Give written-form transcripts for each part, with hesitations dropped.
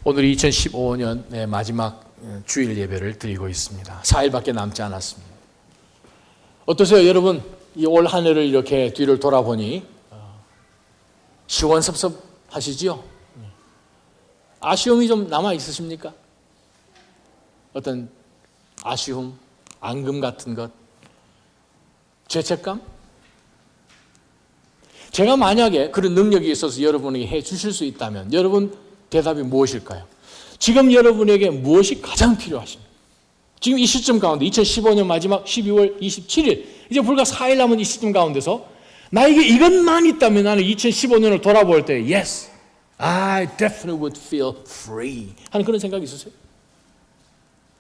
오늘이 2015년의 마지막 주일 예배를 드리고 있습니다. 4일밖에 남지 않았습니다. 어떠세요, 여러분? 이 올 한 해를 이렇게 뒤를 돌아보니 시원섭섭하시지요? 아쉬움이 좀 남아 있으십니까? 어떤 아쉬움, 앙금 같은 것, 죄책감? 제가 만약에 그런 능력이 있어서 여러분에게 해 주실 수 있다면 여러분 대답이 무엇일까요? 지금 여러분에게 무엇이 가장 필요하십니까? 지금 이 시점 가운데 2015년 마지막 12월 27일 이제 불과 4일 남은 이 시점 가운데서 나에게 이것만 있다면 나는 2015년을 돌아볼 때 Yes, I definitely would feel free 하는 그런 생각이 있으세요?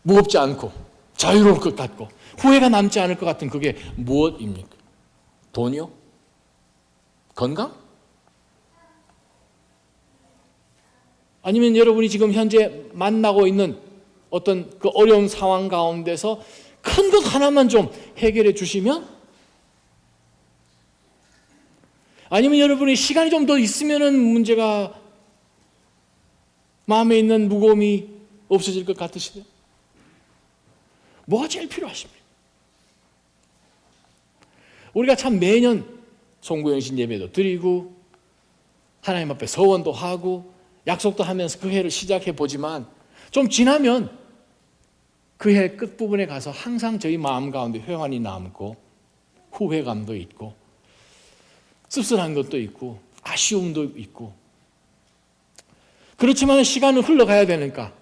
무겁지 않고 자유로울 것 같고 후회가 남지 않을 것 같은 그게 무엇입니까? 돈이요? 건강? 아니면 여러분이 지금 현재 만나고 있는 어떤 그 어려운 상황 가운데서 큰 것 하나만 좀 해결해 주시면? 아니면 여러분이 시간이 좀 더 있으면은 문제가 마음에 있는 무거움이 없어질 것 같으시대요? 뭐가 제일 필요하십니까? 우리가 참 매년 송구영신 예배도 드리고 하나님 앞에 서원도 하고 약속도 하면서 그 해를 시작해 보지만 좀 지나면 그 해 끝부분에 가서 항상 저희 마음 가운데 회환이 남고 후회감도 있고 씁쓸한 것도 있고 아쉬움도 있고 그렇지만 시간은 흘러가야 되니까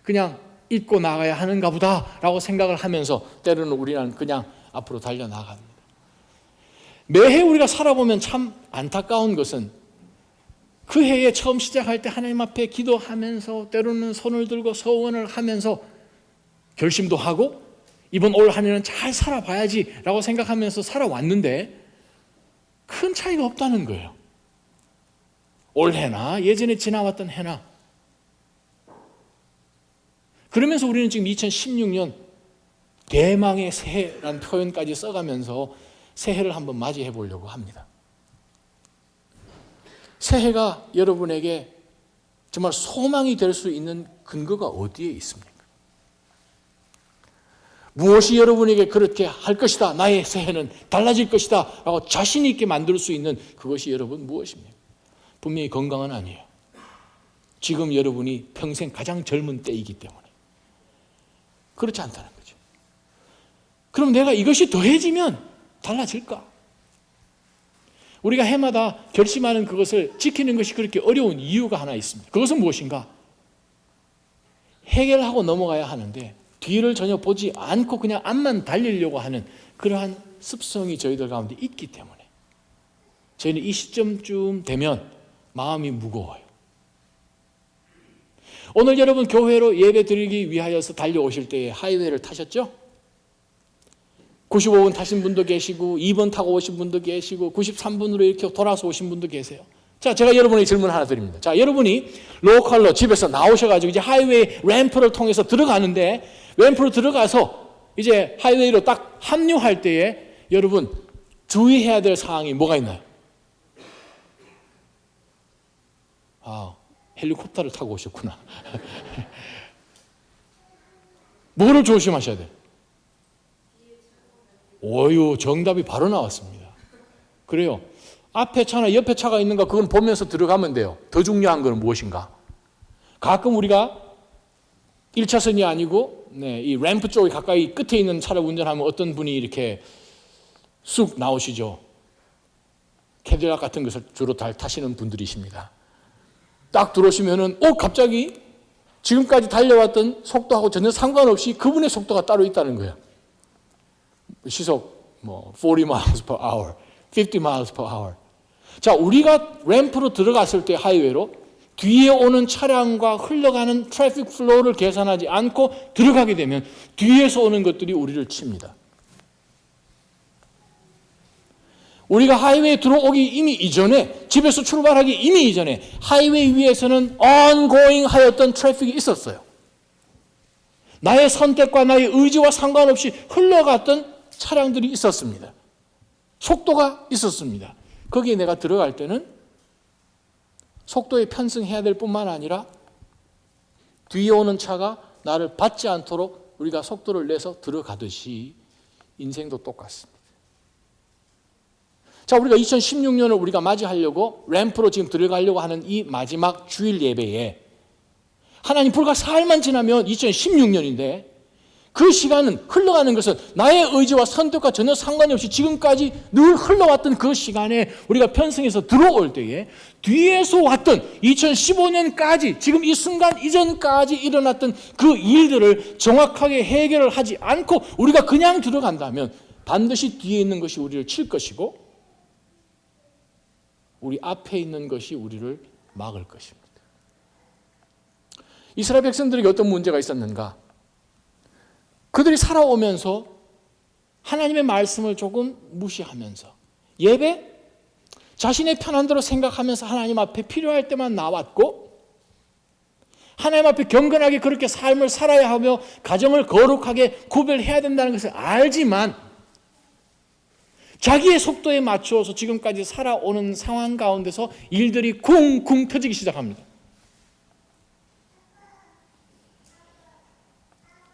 그냥 잊고 나가야 하는가 보다라고 생각을 하면서 때로는 우리는 그냥 앞으로 달려나갑니다. 매해 우리가 살아보면 참 안타까운 것은 그 해에 처음 시작할 때 하나님 앞에 기도하면서 때로는 손을 들고 서원을 하면서 결심도 하고 이번 올 한 해는 잘 살아봐야지 라고 생각하면서 살아왔는데 큰 차이가 없다는 거예요. 올해나 예전에 지나왔던 해나 그러면서 우리는 지금 2016년 대망의 새해라는 표현까지 써가면서 새해를 한번 맞이해 보려고 합니다. 새해가 여러분에게 정말 소망이 될 수 있는 근거가 어디에 있습니까? 무엇이 여러분에게 그렇게 할 것이다, 나의 새해는 달라질 것이다 라고 자신 있게 만들 수 있는 그것이 여러분 무엇입니까? 분명히 건강은 아니에요. 지금 여러분이 평생 가장 젊은 때이기 때문에 그렇지 않다는 거죠. 그럼 내가 이것이 더해지면 달라질까? 우리가 해마다 결심하는 그것을 지키는 것이 그렇게 어려운 이유가 하나 있습니다. 그것은 무엇인가? 해결하고 넘어가야 하는데 뒤를 전혀 보지 않고 그냥 앞만 달리려고 하는 그러한 습성이 저희들 가운데 있기 때문에 저희는 이 시점쯤 되면 마음이 무거워요. 오늘 여러분 교회로 예배 드리기 위하여서 달려오실 때에 하이웨이를 타셨죠? 95번 타신 분도 계시고 2번 타고 오신 분도 계시고 93번으로 이렇게 돌아서 오신 분도 계세요. 자, 제가 여러분에게 질문 하나 드립니다. 자, 여러분이 로컬로 집에서 나오셔가지고 이제 하이웨이 램프를 통해서 들어가는데 램프로 들어가서 이제 하이웨이로 딱 합류할 때에 여러분 주의해야 될 사항이 뭐가 있나요? 헬리콥터를 타고 오셨구나. 뭐를 조심하셔야 돼요? 오유, 정답이 바로 나왔습니다. 그래요. 앞에 차나 옆에 차가 있는가 그건 보면서 들어가면 돼요. 더 중요한 건 무엇인가? 가끔 우리가 1차선이 아니고 이 램프 쪽에 가까이 끝에 있는 차를 운전하면 어떤 분이 이렇게 쑥 나오시죠. 캐딜락 같은 것을 주로 잘 타시는 분들이십니다. 딱 들어오시면은 갑자기 지금까지 달려왔던 속도하고 전혀 상관없이 그분의 속도가 따로 있다는 거예요. 시속 40 miles per hour, 50 miles per hour. 자, 우리가 램프로 들어갔을 때 하이웨이로 뒤에 오는 차량과 흘러가는 트래픽 플로우를 계산하지 않고 들어가게 되면 뒤에서 오는 것들이 우리를 칩니다. 우리가 하이웨이에 들어오기 이미 이전에 집에서 출발하기 이미 이전에 하이웨이 위에서는 ongoing 하였던 트래픽이 있었어요. 나의 선택과 나의 의지와 상관없이 흘러갔던 차량들이 있었습니다. 속도가 있었습니다. 거기에 내가 들어갈 때는 속도에 편승해야 될 뿐만 아니라 뒤에 오는 차가 나를 받지 않도록 우리가 속도를 내서 들어가듯이 인생도 똑같습니다. 자, 우리가 2016년을 우리가 맞이하려고 램프로 지금 들어가려고 하는 이 마지막 주일 예배에 하나님 불과 사흘만 지나면 2016년인데 그 시간은 흘러가는 것은 나의 의지와 선택과 전혀 상관이 없이 지금까지 늘 흘러왔던 그 시간에 우리가 편성해서 들어올 때에 뒤에서 왔던 2015년까지 지금 이 순간 이전까지 일어났던 그 일들을 정확하게 해결을 하지 않고 우리가 그냥 들어간다면 반드시 뒤에 있는 것이 우리를 칠 것이고 우리 앞에 있는 것이 우리를 막을 것입니다. 이스라엘 백성들에게 어떤 문제가 있었는가? 그들이 살아오면서 하나님의 말씀을 조금 무시하면서 예배? 자신의 편한 대로 생각하면서 하나님 앞에 필요할 때만 나왔고 하나님 앞에 경건하게 그렇게 삶을 살아야 하며 가정을 거룩하게 구별해야 된다는 것을 알지만 자기의 속도에 맞추어서 지금까지 살아오는 상황 가운데서 일들이 쿵쿵 터지기 시작합니다.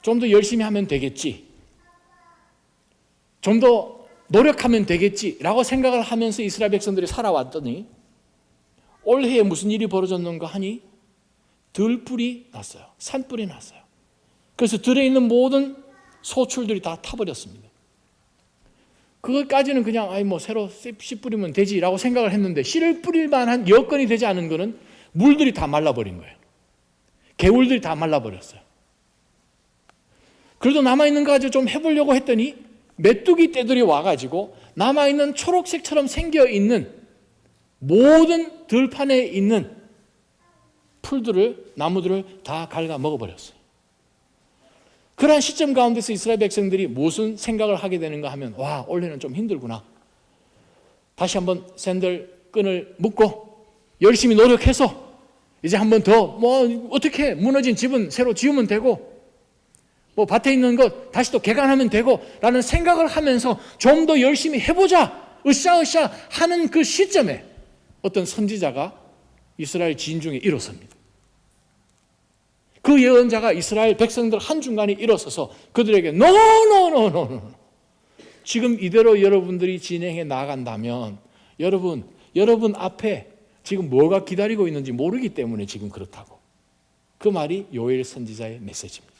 좀 더 열심히 하면 되겠지. 좀 더 노력하면 되겠지. 라고 생각을 하면서 이스라엘 백성들이 살아왔더니 올해에 무슨 일이 벌어졌는가 하니 들불이 났어요. 산불이 났어요. 그래서 들에 있는 모든 소출들이 다 타버렸습니다. 그것까지는 그냥 새로 씨 뿌리면 되지라고 생각을 했는데 씨를 뿌릴 만한 여건이 되지 않은 거는 물들이 다 말라버린 거예요. 개울들이 다 말라버렸어요. 그래도 남아있는 거 가지고 좀 해보려고 했더니 메뚜기 떼들이 와가지고 남아있는 초록색처럼 생겨있는 모든 들판에 있는 풀들을, 나무들을 다 갉아 먹어버렸어요. 그러한 시점 가운데서 이스라엘 백성들이 무슨 생각을 하게 되는가 하면 올해는 좀 힘들구나. 다시 한번 샌들 끈을 묶고 열심히 노력해서 이제 한번 더 어떻게 무너진 집은 새로 지으면 되고 밭에 있는 것 다시 또 개간하면 되고 라는 생각을 하면서 좀 더 열심히 해보자 으쌰으쌰 하는 그 시점에 어떤 선지자가 이스라엘 지인 중에 일어섭니다. 그 예언자가 이스라엘 백성들 한중간에 일어서서 그들에게 노 지금 이대로 여러분들이 진행해 나간다면 여러분 앞에 지금 뭐가 기다리고 있는지 모르기 때문에 지금 그렇다고. 그 말이 요엘 선지자의 메시지입니다.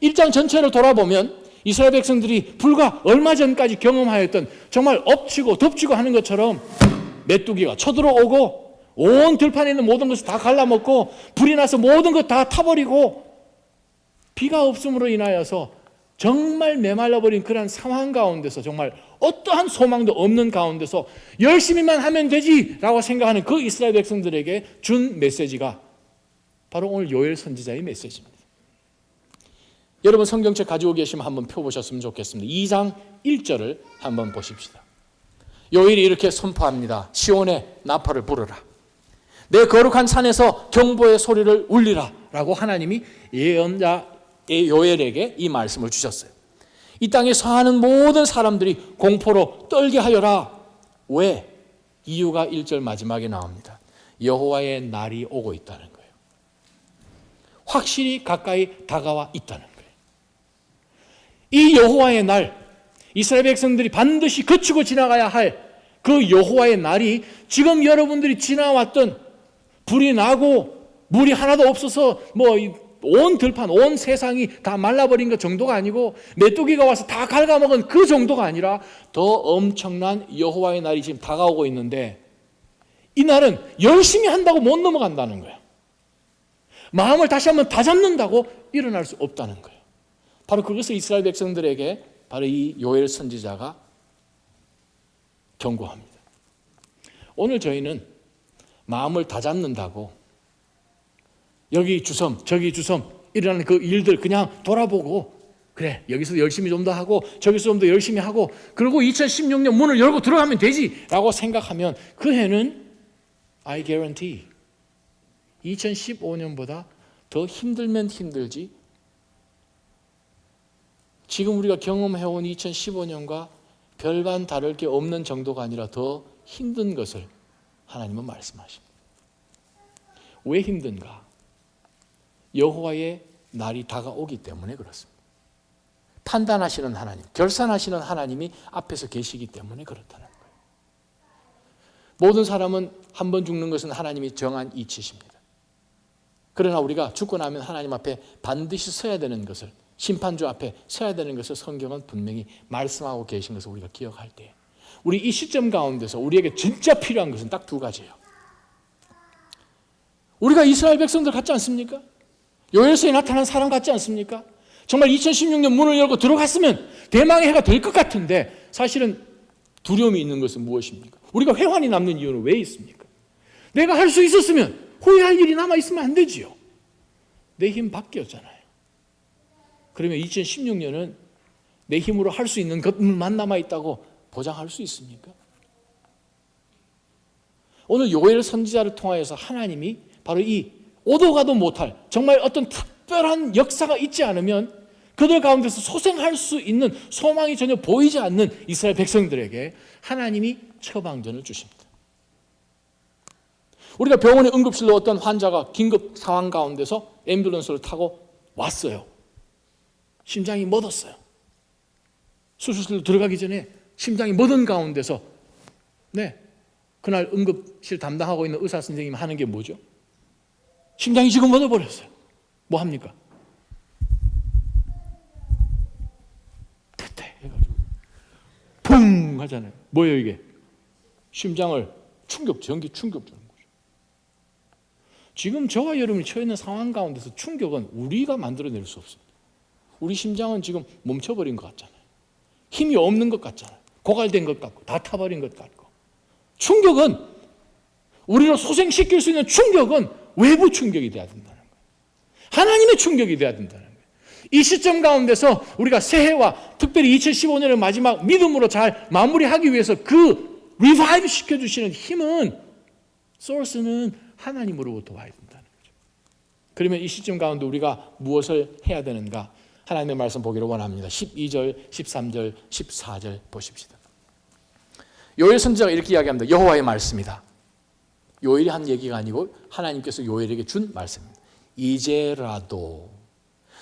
1장 전체를 돌아보면 이스라엘 백성들이 불과 얼마 전까지 경험하였던 정말 엎치고 덮치고 하는 것처럼 메뚜기가 쳐들어오고 온 들판에 있는 모든 것을 다 갈라먹고 불이 나서 모든 것 다 타버리고 비가 없음으로 인하여서 정말 메말라버린 그런 상황 가운데서 정말 어떠한 소망도 없는 가운데서 열심히만 하면 되지라고 생각하는 그 이스라엘 백성들에게 준 메시지가 바로 오늘 요엘 선지자의 메시지입니다. 여러분 성경책 가지고 계시면 한번 펴보셨으면 좋겠습니다. 2장 1절을 한번 보십시다. 요엘이 이렇게 선포합니다. 시온의 나팔을 부르라. 내 거룩한 산에서 경보의 소리를 울리라 라고 하나님이 예언자 요엘에게 이 말씀을 주셨어요. 이 땅에 사는 모든 사람들이 공포로 떨게 하여라. 왜? 이유가 1절 마지막에 나옵니다. 여호와의 날이 오고 있다는 거예요. 확실히 가까이 다가와 있다는 거예요. 이 여호와의 날, 이스라엘 백성들이 반드시 거치고 지나가야 할 그 여호와의 날이 지금 여러분들이 지나왔던 불이 나고 물이 하나도 없어서 온 들판, 온 세상이 다 말라버린 것 정도가 아니고 메뚜기가 와서 다 갉아먹은 그 정도가 아니라 더 엄청난 여호와의 날이 지금 다가오고 있는데 이 날은 열심히 한다고 못 넘어간다는 거예요. 마음을 다시 한번 다잡는다고 일어날 수 없다는 거예요. 바로 그것을 이스라엘 백성들에게 바로 이 요엘 선지자가 경고합니다. 오늘 저희는 마음을 다잡는다고 여기 주섬 저기 주섬 일어나는 그 일들 그냥 돌아보고 그래 여기서 열심히 좀 더 하고 저기서 좀 더 열심히 하고 그리고 2016년 문을 열고 들어가면 되지 라고 생각하면 그 해는 I guarantee 2015년보다 더 힘들면 힘들지 지금 우리가 경험해온 2015년과 별반 다를 게 없는 정도가 아니라 더 힘든 것을 하나님은 말씀하십니다. 왜 힘든가? 여호와의 날이 다가오기 때문에 그렇습니다. 판단하시는 하나님, 결산하시는 하나님이 앞에서 계시기 때문에 그렇다는 거예요. 모든 사람은 한 번 죽는 것은 하나님이 정한 이치십니다. 그러나 우리가 죽고 나면 하나님 앞에 반드시 서야 되는 것을, 심판주 앞에 서야 되는 것을 성경은 분명히 말씀하고 계신 것을 우리가 기억할 때, 우리 이 시점 가운데서 우리에게 진짜 필요한 것은 딱 두 가지예요. 우리가 이스라엘 백성들 같지 않습니까? 요엘서에 나타난 사람 같지 않습니까? 정말 2016년 문을 열고 들어갔으면 대망의 해가 될 것 같은데 사실은 두려움이 있는 것은 무엇입니까? 우리가 회환이 남는 이유는 왜 있습니까? 내가 할 수 있었으면 후회할 일이 남아있으면 안 되지요. 내 힘 바뀌었잖아요. 그러면 2016년은 내 힘으로 할 수 있는 것만 남아있다고 보장할 수 있습니까? 오늘 요엘 선지자를 통하여서 하나님이 바로 이 오도 가도 못할 정말 어떤 특별한 역사가 있지 않으면 그들 가운데서 소생할 수 있는 소망이 전혀 보이지 않는 이스라엘 백성들에게 하나님이 처방전을 주십니다. 우리가 병원의 응급실로 어떤 환자가 긴급 상황 가운데서 앰뷸런스를 타고 왔어요. 심장이 멎었어요. 수술실로 들어가기 전에 심장이 멎은 가운데서 그날 응급실 담당하고 있는 의사 선생님이 하는 게 뭐죠? 심장이 지금 멎어버렸어요. 뭐 합니까? 퇴퇴 해가지고 붕 하잖아요. 뭐예요 이게? 심장을 전기 충격 주는 거죠. 지금 저와 여러분이 처해 있는 상황 가운데서 충격은 우리가 만들어낼 수 없습니다. 우리 심장은 지금 멈춰버린 것 같잖아요. 힘이 없는 것 같잖아요. 고갈된 것 같고 다 타버린 것 같고. 충격은 우리를 소생시킬 수 있는 충격은 외부 충격이 돼야 된다는 거예요. 하나님의 충격이 돼야 된다는 거예요. 이 시점 가운데서 우리가 새해와 특별히 2015년을 마지막 믿음으로 잘 마무리하기 위해서 그 리바이브 시켜주시는 힘은 소스는 하나님으로부터 와야 된다는 거죠. 그러면 이 시점 가운데 우리가 무엇을 해야 되는가? 하나님의 말씀 보기를 원합니다. 12절, 13절, 14절 보십시다. 요엘 선지자가 이렇게 이야기합니다. 여호와의 말씀이다. 요엘이 한 얘기가 아니고 하나님께서 요엘에게 준 말씀입니다. 이제라도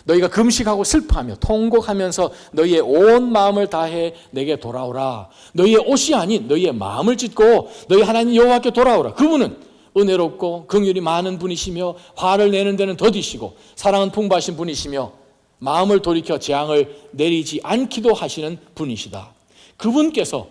너희가 금식하고 슬퍼하며 통곡하면서 너희의 온 마음을 다해 내게 돌아오라. 너희의 옷이 아닌 너희의 마음을 찢고 너희 하나님 여호와께 돌아오라. 그분은 은혜롭고 긍휼이 많은 분이시며 화를 내는 데는 더디시고 사랑은 풍부하신 분이시며 마음을 돌이켜 재앙을 내리지 않기도 하시는 분이시다. 그분께서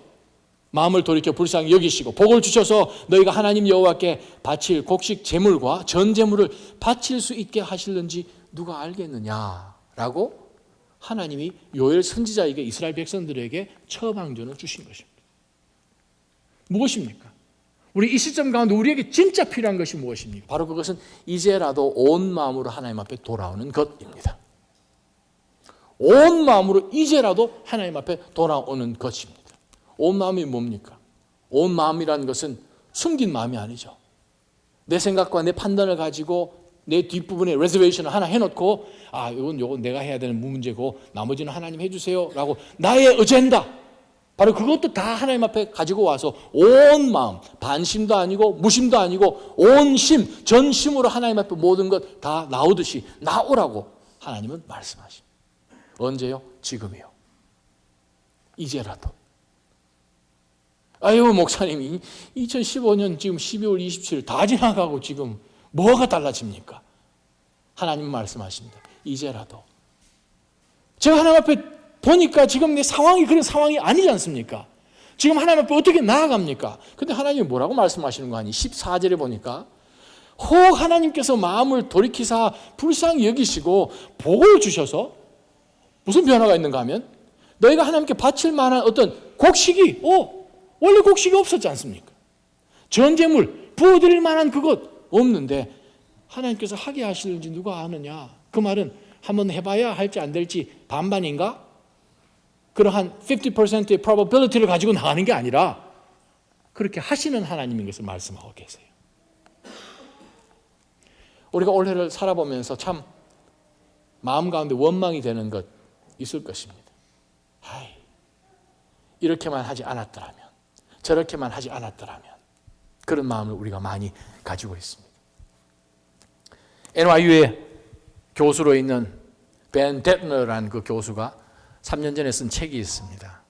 마음을 돌이켜 불쌍히 여기시고 복을 주셔서 너희가 하나님 여호와께 바칠 곡식 제물과 전 제물을 바칠 수 있게 하실는지 누가 알겠느냐라고 하나님이 요엘 선지자에게 이스라엘 백성들에게 처방전을 주신 것입니다. 무엇입니까? 우리 이 시점 가운데 우리에게 진짜 필요한 것이 무엇입니까? 바로 그것은 이제라도 온 마음으로 하나님 앞에 돌아오는 것입니다. 온 마음으로 이제라도 하나님 앞에 돌아오는 것입니다. 온 마음이 뭡니까? 온 마음이라는 것은 숨긴 마음이 아니죠. 내 생각과 내 판단을 가지고 내 뒷부분에 레저베이션을 하나 해놓고 이건 내가 해야 되는 문제고 나머지는 하나님 해주세요 라고 나의 어젠다, 바로 그것도 다 하나님 앞에 가지고 와서 온 마음, 반심도 아니고 무심도 아니고 온 심, 전심으로 하나님 앞에 모든 것 다 나오듯이 나오라고 하나님은 말씀하십니다. 언제요? 지금이요. 이제라도. 목사님이 2015년 지금 12월 27일 다 지나가고 지금 뭐가 달라집니까? 하나님 말씀하십니다. 이제라도. 제가 하나님 앞에 보니까 지금 내 상황이 그런 상황이 아니지 않습니까? 지금 하나님 앞에 어떻게 나아갑니까? 근데 하나님이 뭐라고 말씀하시는 거 아니? 14절에 보니까 혹 하나님께서 마음을 돌이키사 불쌍히 여기시고 복을 주셔서 무슨 변화가 있는가 하면 너희가 하나님께 바칠 만한 어떤 곡식이 원래 곡식이 없었지 않습니까? 전제물 부어드릴 만한 그것 없는데 하나님께서 하게 하실지 누가 아느냐? 그 말은 한번 해봐야 할지 안 될지 반반인가? 그러한 50%의 probability를 가지고 나가는 게 아니라 그렇게 하시는 하나님인 것을 말씀하고 계세요. 우리가 올해를 살아보면서 참 마음 가운데 원망이 되는 것 있을 것입니다. 이렇게만 하지 않았더라면, 저렇게만 하지 않았더라면, 그런 마음을 우리가 많이 가지고 있습니다. NYU의 교수로 있는 벤 데트너라는 그 교수가 3년 전에 쓴 책이 있습니다.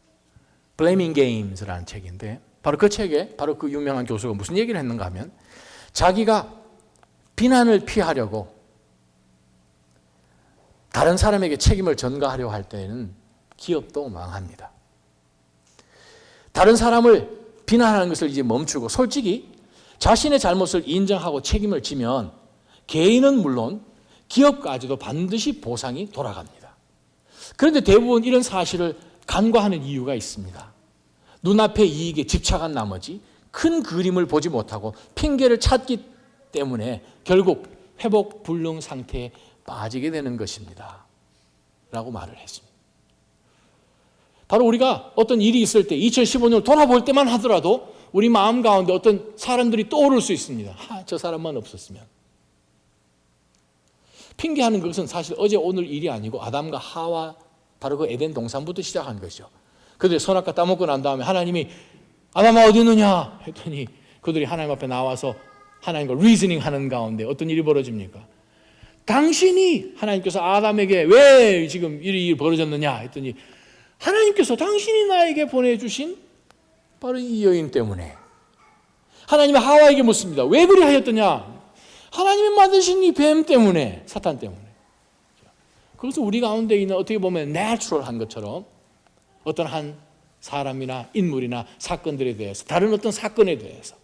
Blaming Games라는 책인데 바로 그 책에 바로 그 유명한 교수가 무슨 얘기를 했는가 하면 자기가 비난을 피하려고 다른 사람에게 책임을 전가하려고 할 때에는 기업도 망합니다. 다른 사람을 비난하는 것을 이제 멈추고 솔직히 자신의 잘못을 인정하고 책임을 지면 개인은 물론 기업까지도 반드시 보상이 돌아갑니다. 그런데 대부분 이런 사실을 간과하는 이유가 있습니다. 눈앞의 이익에 집착한 나머지 큰 그림을 보지 못하고 핑계를 찾기 때문에 결국 회복 불능 상태에 빠지게 되는 것입니다. 라고 말을 했습니다. 바로 우리가 어떤 일이 있을 때 2015년을 돌아볼 때만 하더라도 우리 마음 가운데 어떤 사람들이 떠오를 수 있습니다. 저 사람만 없었으면. 핑계하는 것은 사실 어제 오늘 일이 아니고 아담과 하와 바로 그 에덴 동산부터 시작한 것이죠. 그들이 선악과 따먹고 난 다음에 하나님이 아담아 어디 있느냐 했더니 그들이 하나님 앞에 나와서 하나님과 리즈닝 하는 가운데 어떤 일이 벌어집니까? 당신이 하나님께서 아담에게 왜 지금 일이 벌어졌느냐 했더니 하나님께서 당신이 나에게 보내주신 바로 이 여인 때문에. 하나님이 하와에게 묻습니다. 왜 그리 하였더냐? 하나님이 만드신 이 뱀 때문에, 사탄 때문에. 그것은 우리 가운데 있는 어떻게 보면 내추럴한 것처럼 어떤 한 사람이나 인물이나 사건들에 대해서 다른 어떤 사건에 대해서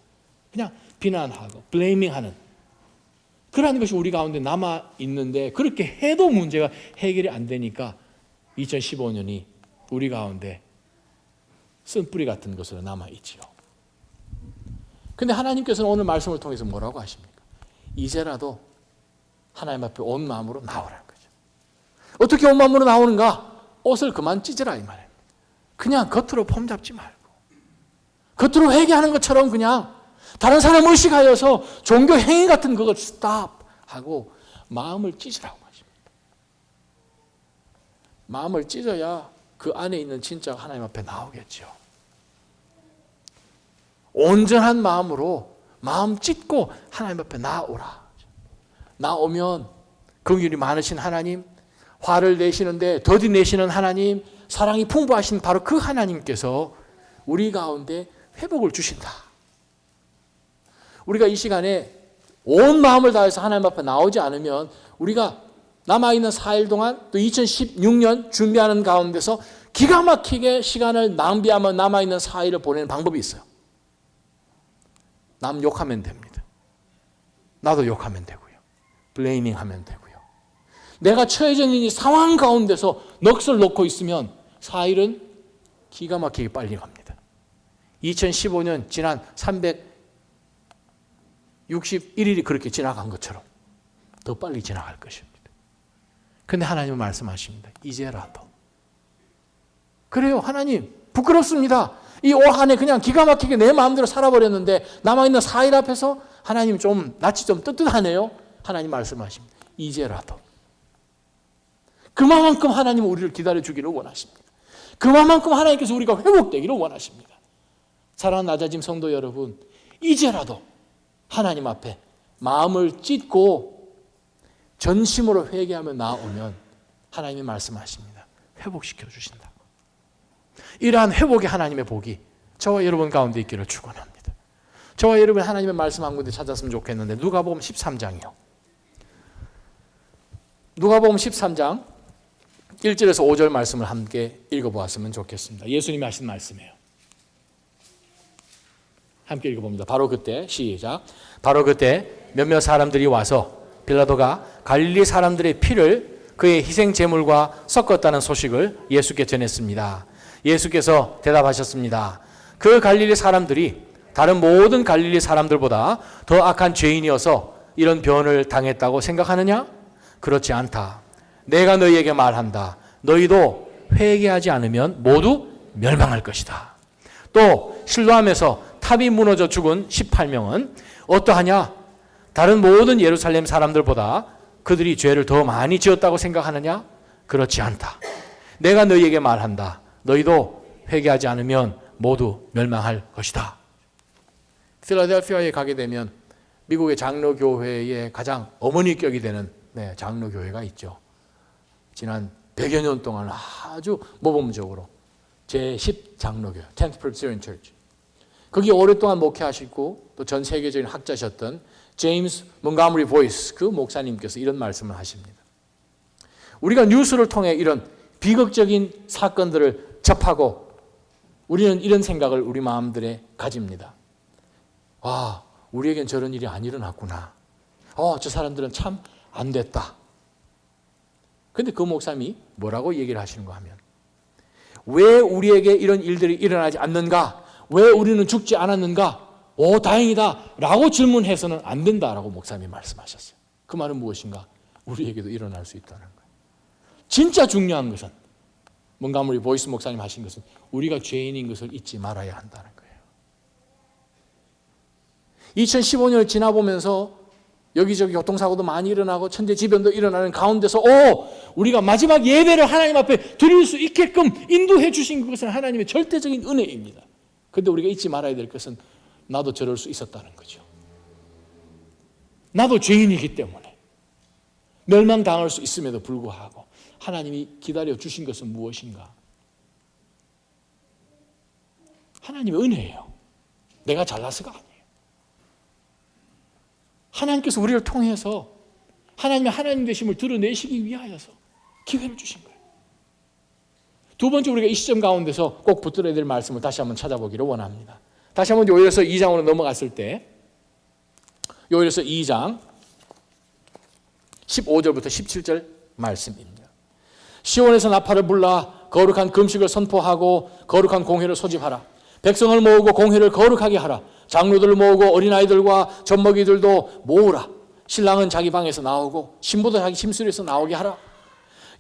그냥 비난하고 블레이밍하는 그러한 것이 우리 가운데 남아 있는데 그렇게 해도 문제가 해결이 안 되니까 2015년이 우리 가운데 쓴뿌리 같은 것으로 남아 있지요. 근데 하나님께서는 오늘 말씀을 통해서 뭐라고 하십니까? 이제라도 하나님 앞에 온 마음으로 나오라는 거죠. 어떻게 온 마음으로 나오는가? 옷을 그만 찢으라 이 말입니다. 그냥 겉으로 폼 잡지 말고 겉으로 회개하는 것처럼 그냥 다른 사람 의식하여서 종교 행위 같은 그걸 스탑하고 마음을 찢으라고 하십니다. 마음을 찢어야 그 안에 있는 진짜가 하나님 앞에 나오겠죠. 온전한 마음으로 마음 찢고 하나님 앞에 나오라. 나오면 긍휼이 많으신 하나님, 화를 내시는데 더디 내시는 하나님, 사랑이 풍부하신 바로 그 하나님께서 우리 가운데 회복을 주신다. 우리가 이 시간에 온 마음을 다해서 하나님 앞에 나오지 않으면 우리가 남아있는 4일 동안 또 2016년 준비하는 가운데서 기가 막히게 시간을 낭비하며 남아있는 4일을 보내는 방법이 있어요. 남 욕하면 됩니다. 나도 욕하면 되고요. 블레이밍 하면 되고요. 내가 처해져 있는 이 상황 가운데서 넋을 놓고 있으면 4일은 기가 막히게 빨리 갑니다. 2015년 지난 361일이 그렇게 지나간 것처럼 더 빨리 지나갈 것입니다. 그런데 하나님은 말씀하십니다. 이제라도. 그래요. 하나님 부끄럽습니다. 이 올 한 해 그냥 기가 막히게 내 마음대로 살아버렸는데 남아있는 4일 앞에서 하나님 좀 낯이 좀 뜨뜻하네요. 하나님 말씀하십니다. 이제라도. 그만큼 하나님은 우리를 기다려주기를 원하십니다. 그만큼 하나님께서 우리가 회복되기를 원하십니다. 사랑하는 낮아짐 성도 여러분, 이제라도 하나님 앞에 마음을 찢고 전심으로 회개하며 나오면 하나님이 말씀하십니다. 회복시켜 주신다. 이러한 회복의 하나님의 복이 저와 여러분 가운데 있기를 축원합니다. 저와 여러분 하나님의 말씀 한 군데 찾았으면 좋겠는데 누가복음 13장이요. 누가복음 13장 1절에서 5절 말씀을 함께 읽어보았으면 좋겠습니다. 예수님이 하신 말씀이에요. 함께 읽어봅니다. 바로 그때 시작. 바로 그때 몇몇 사람들이 와서 빌라도가 갈릴리 사람들의 피를 그의 희생 제물과 섞었다는 소식을 예수께 전했습니다. 예수께서 대답하셨습니다. 그 갈릴리 사람들이 다른 모든 갈릴리 사람들보다 더 악한 죄인이어서 이런 변을 당했다고 생각하느냐? 그렇지 않다. 내가 너희에게 말한다. 너희도 회개하지 않으면 모두 멸망할 것이다. 또 실로암에서 탑이 무너져 죽은 18명은 어떠하냐? 다른 모든 예루살렘 사람들보다 그들이 죄를 더 많이 지었다고 생각하느냐? 그렇지 않다. 내가 너희에게 말한다. 너희도 회개하지 않으면 모두 멸망할 것이다. 필라델피아에 가게 되면 미국의 장로교회의 가장 어머니격이 되는 네, 장로교회가 있죠. 지난 100여 년 동안 아주 모범적으로 제10 장로교회, 10th Presbyterian Church. 거기 오랫동안 목회하시고 또 전 세계적인 학자셨던 제임스 몬가머리 보이스 그 목사님께서 이런 말씀을 하십니다. 우리가 뉴스를 통해 이런 비극적인 사건들을 접하고 우리는 이런 생각을 우리 마음들에 가집니다. 와, 우리에겐 저런 일이 안 일어났구나. 저 사람들은 참 안 됐다. 그런데 그 목사님이 뭐라고 얘기를 하시는가 하면, 왜 우리에게 이런 일들이 일어나지 않는가? 왜 우리는 죽지 않았는가? 오, 다행이다 라고 질문해서는 안 된다라고 목사님이 말씀하셨어요. 그 말은 무엇인가? 우리에게도 일어날 수 있다는 거예요. 진짜 중요한 것은 몬가머리 보이스 목사님 하신 것은 우리가 죄인인 것을 잊지 말아야 한다는 거예요. 2015년을 지나보면서 여기저기 교통사고도 많이 일어나고 천재지변도 일어나는 가운데서 우리가 마지막 예배를 하나님 앞에 드릴 수 있게끔 인도해 주신 그것은 하나님의 절대적인 은혜입니다. 그런데 우리가 잊지 말아야 될 것은 나도 저럴 수 있었다는 거죠. 나도 죄인이기 때문에 멸망당할 수 있음에도 불구하고 하나님이 기다려 주신 것은 무엇인가? 하나님의 은혜예요. 내가 잘나서가 아니에요. 하나님께서 우리를 통해서 하나님의 하나님 되심을 드러내시기 위하여서 기회를 주신 거예요. 두 번째, 우리가 이 시점 가운데서 꼭 붙들어야 될 말씀을 다시 한번 찾아보기를 원합니다. 다시 한번 요엘서 2장으로 넘어갔을 때 요엘서 2장 15절부터 17절 말씀입니다. 시온에서 나팔을 불라 거룩한 금식을 선포하고 거룩한 공회를 소집하라. 백성을 모으고 공회를 거룩하게 하라. 장로들을 모으고 어린아이들과 젖먹이들도 모으라. 신랑은 자기 방에서 나오고 신부도 자기 침실에서 나오게 하라.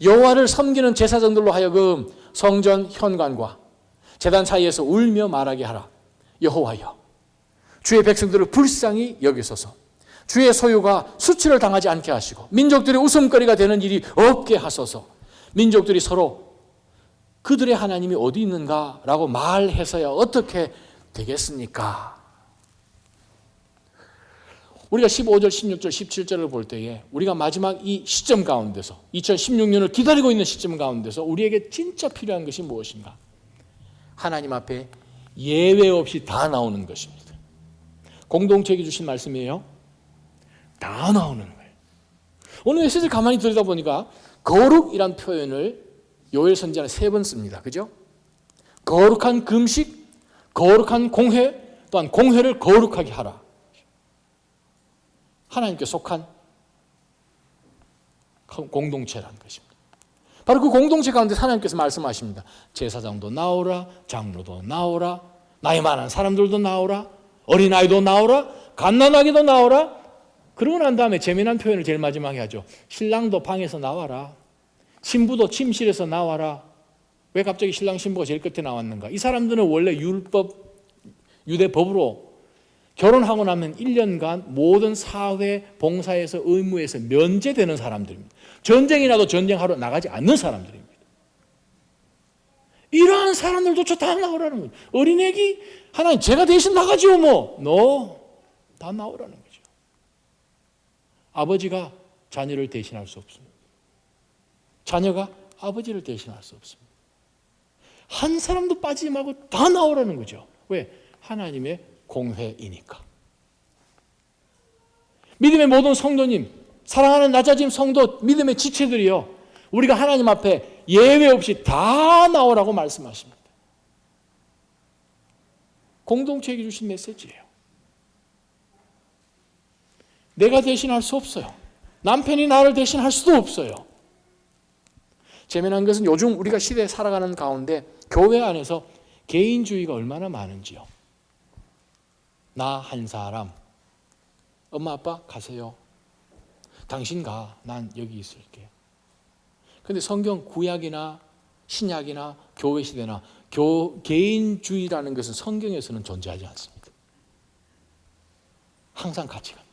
여호와를 섬기는 제사장들로 하여금 성전 현관과 제단 사이에서 울며 말하게 하라. 여호와여, 주의 백성들을 불쌍히 여기소서. 주의 소유가 수치를 당하지 않게 하시고 민족들의 웃음거리가 되는 일이 없게 하소서. 민족들이 서로 그들의 하나님이 어디 있는가라고 말해서야 어떻게 되겠습니까? 우리가 15절, 16절, 17절을 볼 때에 우리가 마지막 이 시점 가운데서 2016년을 기다리고 있는 시점 가운데서 우리에게 진짜 필요한 것이 무엇인가? 하나님 앞에 예외 없이 다 나오는 것입니다. 공동체에게 주신 말씀이에요. 다 나오는 거예요. 오늘 메시지를 가만히 들여다 보니까 거룩이란 표현을 요엘 선지자는 3번 씁니다. 그죠? 거룩한 금식, 거룩한 공회, 또한 공회를 거룩하게 하라. 하나님께 속한 공동체라는 것입니다. 바로 그 공동체 가운데 하나님께서 말씀하십니다. 제사장도 나오라, 장로도 나오라, 나이 많은 사람들도 나오라, 어린아이도 나오라, 갓난아기도 나오라. 그러고 난 다음에 재미난 표현을 제일 마지막에 하죠. 신랑도 방에서 나와라. 신부도 침실에서 나와라. 왜 갑자기 신랑 신부가 제일 끝에 나왔는가? 이 사람들은 원래 유대법으로 결혼하고 나면 1년간 모든 사회 봉사에서 의무에서 면제되는 사람들입니다. 전쟁이 나도 전쟁하러 나가지 않는 사람들입니다. 이러한 사람들조차 다 나오라는 거예요. 어린애기 하나님 제가 대신 나가지요 뭐. 다 나오라는 거죠. 아버지가 자녀를 대신할 수 없습니다. 자녀가 아버지를 대신할 수 없습니다. 한 사람도 빠지지 말고 다 나오라는 거죠. 왜? 하나님의 공회이니까. 믿음의 모든 성도님, 사랑하는 낮아짐 성도, 믿음의 지체들이요, 우리가 하나님 앞에 예외 없이 다 나오라고 말씀하십니다. 공동체에게 주신 메시지예요. 내가 대신할 수 없어요. 남편이 나를 대신할 수도 없어요. 재미난 것은 요즘 우리가 시대에 살아가는 가운데 교회 안에서 개인주의가 얼마나 많은지요. 나 한 사람, 엄마 아빠 가세요. 당신 가, 난 여기 있을게. 그런데 성경 구약이나 신약이나 교회 시대나 개인주의라는 것은 성경에서는 존재하지 않습니다. 항상 같이 갑니다.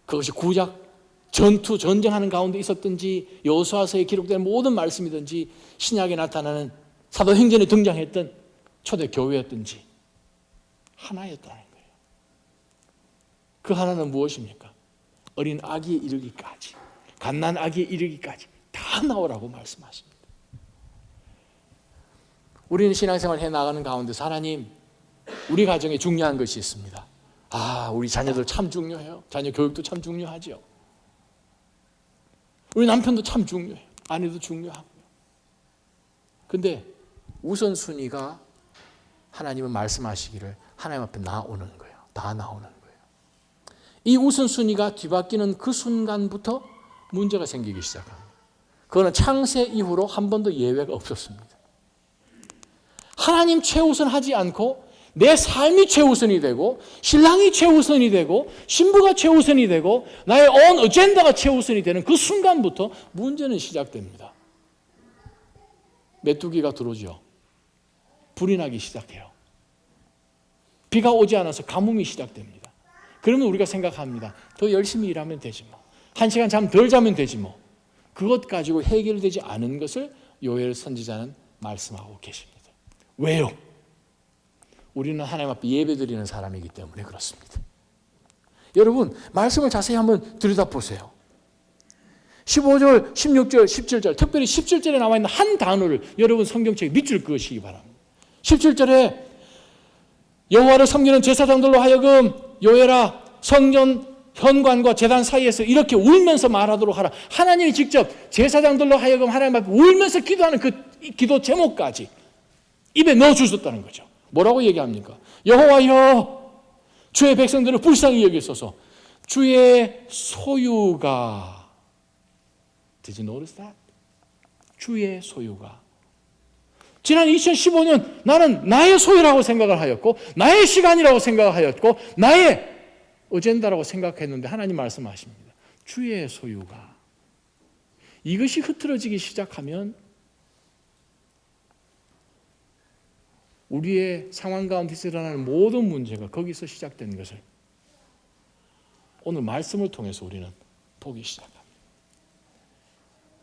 그것이 구약 전쟁하는 가운데 있었든지 여호수아서에 기록된 모든 말씀이든지 신약에 나타나는 사도행전에 등장했던 초대 교회였든지 하나였다는 거예요. 그 하나는 무엇입니까? 어린 아기에 이르기까지, 갓난 아기에 이르기까지 다 나오라고 말씀하십니다. 우리는 신앙생활 해나가는 가운데서 하나님, 우리 가정에 중요한 것이 있습니다. 우리 자녀들 참 중요해요. 자녀 교육도 참 중요하죠. 우리 남편도 참 중요해요. 아내도 중요하고요. 근데 우선순위가 하나님은 말씀하시기를 하나님 앞에 나오는 거예요. 다 나오는 거예요. 이 우선순위가 뒤바뀌는 그 순간부터 문제가 생기기 시작합니다. 그거는 창세 이후로 한 번도 예외가 없었습니다. 하나님 최우선 하지 않고 내 삶이 최우선이 되고, 신랑이 최우선이 되고, 신부가 최우선이 되고, 나의 온 어젠다가 최우선이 되는 그 순간부터 문제는 시작됩니다. 메뚜기가 들어오죠. 불이 나기 시작해요. 비가 오지 않아서 가뭄이 시작됩니다. 그러면 우리가 생각합니다. 더 열심히 일하면 되지 뭐. 1시간 잠 덜 자면 되지 뭐. 그것 가지고 해결되지 않은 것을 요엘 선지자는 말씀하고 계십니다. 왜요? 우리는 하나님 앞에 예배드리는 사람이기 때문에 그렇습니다. 여러분, 말씀을 자세히 한번 들여다보세요. 15절, 16절, 17절, 특별히 17절에 나와 있는 한 단어를 여러분 성경책에 밑줄 그으시기 바랍니다. 17절에 여호와를 섬기는 제사장들로 하여금 요엘아, 성전 현관과 제단 사이에서 이렇게 울면서 말하도록 하라. 하나님이 직접 제사장들로 하여금 하나님 앞에 울면서 기도하는 그 기도 제목까지 입에 넣어주셨다는 거죠. 뭐라고 얘기합니까? 여호와여, 주의 백성들을 불쌍히 여기소서. 주의 소유가, Did you notice that? 주의 소유가. 지난 2015년 나는 나의 소유라고 생각을 하였고, 나의 시간이라고 생각을 하였고, 나의 어젠다라고 생각했는데 하나님 말씀하십니다. 주의 소유가. 이것이 흐트러지기 시작하면 우리의 상황 가운데서 일어나는 모든 문제가 거기서 시작된 것을 오늘 말씀을 통해서 우리는 보기 시작합니다.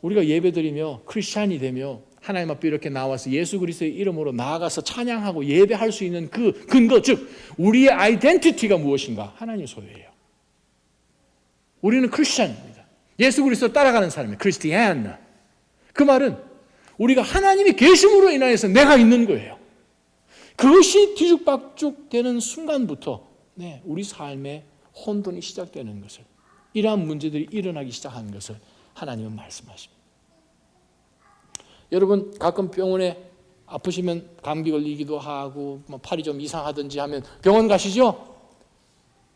우리가 예배드리며 크리스찬이 되며 하나님 앞에 이렇게 나와서 예수 그리스도의 이름으로 나아가서 찬양하고 예배할 수 있는 그 근거, 즉 우리의 아이덴티티가 무엇인가? 하나님 소유예요. 우리는 크리스찬입니다. 예수 그리스도 따라가는 사람이에요. 크리스티안. 그 말은 우리가 하나님이 계심으로 인하여서 내가 있는 거예요. 그것이 뒤죽박죽되는 순간부터 우리 삶에 혼돈이 시작되는 것을, 이러한 문제들이 일어나기 시작하는 것을 하나님은 말씀하십니다. 여러분, 가끔 병원에 아프시면 감기 걸리기도 하고 팔이 좀 이상하든지 하면 병원 가시죠?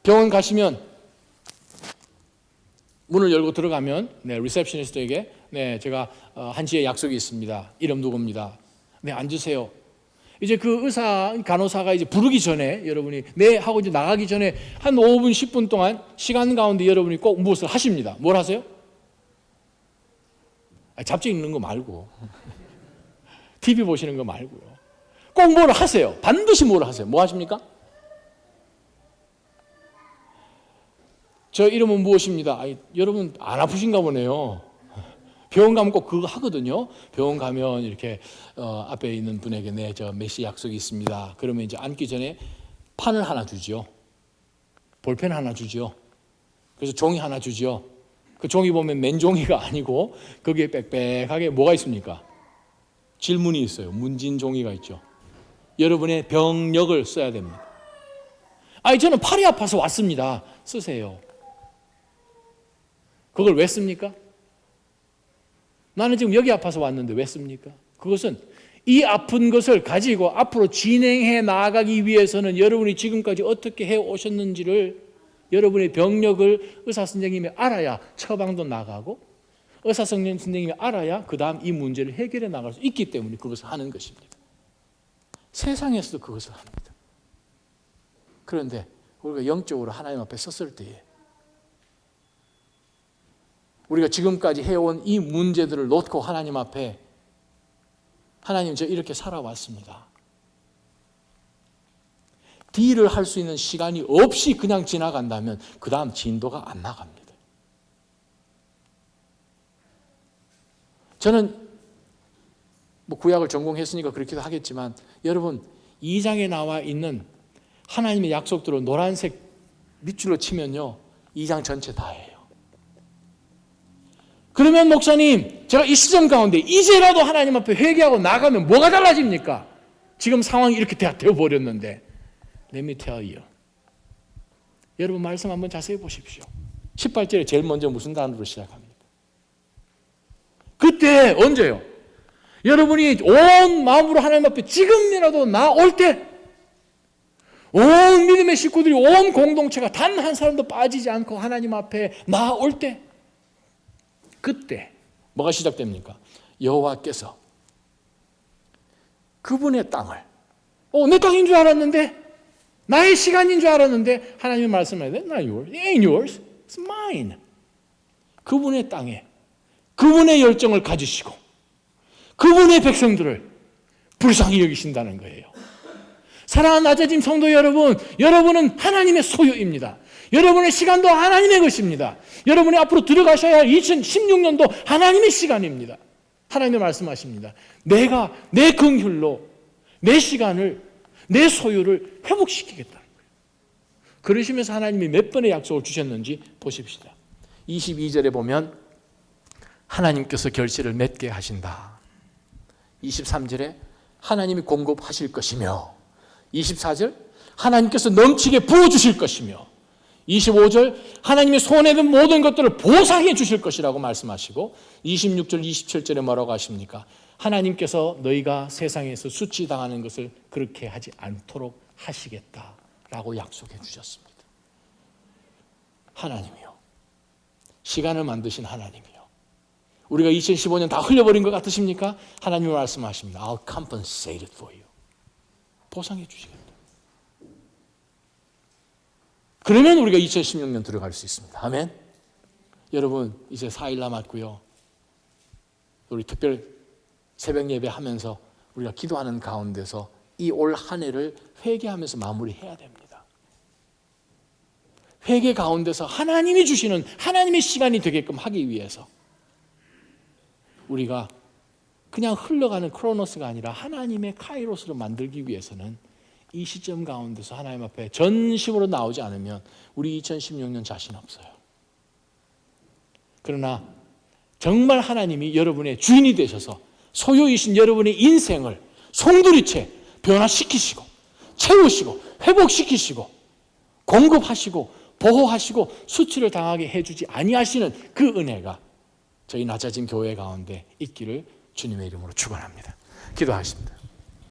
병원 가시면 문을 열고 들어가면 리셉셔니스트에게 제가 1시에 약속이 있습니다. 이름 누구입니다. 앉으세요. 이제 그 의사, 간호사가 이제 부르기 전에 여러분이 하고 이제 나가기 전에 한 5분, 10분 동안 시간 가운데 여러분이 꼭 무엇을 하십니다. 뭘 하세요? 잡지 읽는 거 말고 TV 보시는 거 말고요. 꼭 뭘 하세요. 반드시 뭘 하세요. 뭐 하십니까? 저 이름은 무엇입니다. 여러분 안 아프신가 보네요. 병원 가면 꼭 그거 하거든요. 병원 가면 이렇게 앞에 있는 분에게 저 몇 시 약속이 있습니다. 그러면 이제 앉기 전에 판을 하나 주죠. 볼펜 하나 주죠. 그래서 종이 하나 주죠. 그 종이 보면 맨 종이가 아니고 거기에 빽빽하게 뭐가 있습니까? 질문이 있어요. 문진 종이가 있죠. 여러분의 병력을 써야 됩니다. 저는 팔이 아파서 왔습니다. 쓰세요. 그걸 왜 씁니까? 나는 지금 여기 아파서 왔는데 왜 씁니까? 그것은 이 아픈 것을 가지고 앞으로 진행해 나아가기 위해서는 여러분이 지금까지 어떻게 해 오셨는지를, 여러분의 병력을 의사 선생님이 알아야 처방도 나가고, 의사 선생님이 알아야 그 다음 이 문제를 해결해 나갈 수 있기 때문에 그것을 하는 것입니다. 세상에서도 그것을 합니다. 그런데 우리가 영적으로 하나님 앞에 섰을 때에 우리가 지금까지 해온 이 문제들을 놓고 하나님 앞에, 하나님 저 이렇게 살아왔습니다. 딜을 할 수 있는 시간이 없이 그냥 지나간다면 그 다음 진도가 안 나갑니다. 저는 구약을 전공했으니까 그렇기도 하겠지만, 여러분 2장에 나와 있는 하나님의 약속대로 노란색 밑줄로 치면요 2장 전체 다예요. 그러면 목사님, 제가 이 시점 가운데 이제라도 하나님 앞에 회개하고 나가면 뭐가 달라집니까? 지금 상황이 이렇게 되어버렸는데 Let me tell you. 여러분 말씀 한번 자세히 보십시오. 18절에 제일 먼저 무슨 단어로 시작합니까? 그때 언제요? 여러분이 온 마음으로 하나님 앞에 지금이라도 나올 때, 온 믿음의 식구들이, 온 공동체가 단 한 사람도 빠지지 않고 하나님 앞에 나올 때, 그때 뭐가 시작됩니까? 여호와께서 그분의 땅을, 내 땅인 줄 알았는데, 나의 시간인 줄 알았는데 하나님이 말씀하세요. Not yours, it ain't yours, it's mine. 그분의 땅에 그분의 열정을 가지시고 그분의 백성들을 불쌍히 여기신다는 거예요. 사랑하는 낮아짐 성도 여러분, 여러분은 하나님의 소유입니다. 여러분의 시간도 하나님의 것입니다. 여러분이 앞으로 들어가셔야 할 2016년도 하나님의 시간입니다. 하나님이 말씀하십니다. 내가 내 긍휼로 내 시간을, 내 소유를 회복시키겠다는 거예요. 그러시면서 하나님이 몇 번의 약속을 주셨는지 보십시다. 22절에 보면 하나님께서 결실을 맺게 하신다. 23절에 하나님이 공급하실 것이며, 24절 하나님께서 넘치게 부어주실 것이며, 25절 하나님이 손에 든 모든 것들을 보상해 주실 것이라고 말씀하시고, 26절 27절에 뭐라고 하십니까? 하나님께서 너희가 세상에서 수치당하는 것을 그렇게 하지 않도록 하시겠다라고 약속해 주셨습니다. 하나님이요, 시간을 만드신 하나님이요, 우리가 2015년 다 흘려버린 것 같으십니까? 하나님이 말씀하십니다. I'll compensate it for you. 보상해 주시겠다. 그러면 우리가 2016년 들어갈 수 있습니다. 아멘. 여러분 이제 4일 남았고요. 우리 특별 새벽 예배 하면서 우리가 기도하는 가운데서 이 올 한 해를 회개하면서 마무리해야 됩니다. 회개 가운데서 하나님이 주시는 하나님의 시간이 되게끔 하기 위해서 우리가 그냥 흘러가는 크로노스가 아니라 하나님의 카이로스로 만들기 위해서는 이 시점 가운데서 하나님 앞에 전심으로 나오지 않으면 우리 2016년 자신 없어요. 그러나 정말 하나님이 여러분의 주인이 되셔서 소유이신 여러분의 인생을 송두리째 변화시키시고 채우시고 회복시키시고 공급하시고 보호하시고 수치를 당하게 해주지 아니하시는 그 은혜가 저희 낮아진 교회 가운데 있기를 주님의 이름으로 축원합니다. 기도하십니다.